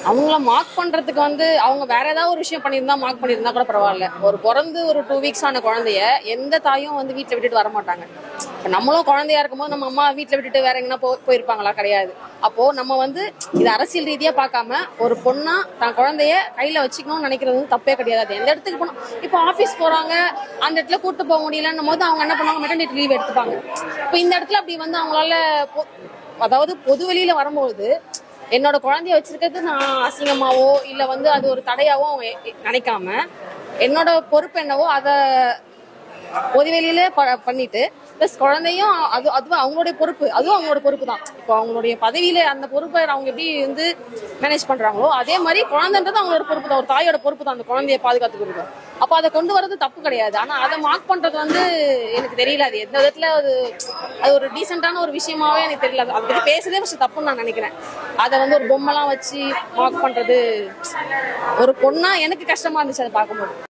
அவங்கள மார்க் பண்றதுக்கு அவங்க வேற ஏதாவது ஒரு விஷயம் மார்க் பண்ணியிருந்தா கூட பரவாயில்ல. ஒரு பிறந்து ஒரு 2 வீக்ஸ் ஆன குழந்தைய எந்த தாயும் வீட்டுல விட்டுட்டு வர மாட்டாங்க. இப்ப நம்மளும் குழந்தையா இருக்கும்போது நம்ம அம்மா வீட்டுல விட்டுட்டு வேற எங்கன்னா போயிருப்பாங்களா? கிடையாது. அப்போ நம்ம இது அரசியல் ரீதியா பார்க்காம ஒரு பொண்ணா தான் குழந்தைய கையில வச்சுக்கணும்னு நினைக்கிறது தப்பே கிடையாது. எந்த இடத்துக்கு போனோம், இப்போ ஆபீஸ் போறாங்க, அந்த இடத்துல கூட்டு போக முடியலன்னும் போது அவங்க என்ன பண்ணுவாங்க, மெட்டர்னிட்டி லீவ் எடுத்துப்பாங்க. இப்போ இந்த இடத்துல அப்படி அவங்களால அதாவது பொது வெளியில வரும்போது என்னோட குழந்தைய வச்சிருக்கிறது நான் அசிங்கமாவோ இல்ல அது ஒரு தடையாவோ அவங்க நினைக்காம என்னோட பொறுப்பு என்னவோ அதை பொதுவெளியில பண்ணிட்டு பிளஸ் குழந்தையும் அதுவும் அவங்களுடைய பொறுப்பு, அதுவும் அவங்களோட பொறுப்பு தான். இப்போ அவங்களுடைய பதவியில அந்த பொறுப்பை அவங்க எப்படி மேனேஜ் பண்றாங்களோ அதே மாதிரி குழந்தைன்றது அவங்களோட பொறுப்பு தான், ஒரு தாயோட பொறுப்பு தான் அந்த குழந்தைய பாதுகாத்துக்கிறது. அப்போ அதை கொண்டு வர்றது தப்பு கிடையாது. ஆனா அதை மார்க் பண்றது எனக்கு தெரியல, அது எந்த விதத்துல அது ஒரு டீசென்டான ஒரு விஷயமாவே எனக்கு தெரியல. அதை பத்தி பேசுறதே ஃபர்ஸ்ட் தப்புன்னு நான் நினைக்கிறேன். அதை ஒரு பொம்மைலாம் வச்சு மார்க் பண்றது ஒரு பொண்ணா எனக்கு கஷ்டமா இருந்துச்சு அதை பார்க்கும்போது.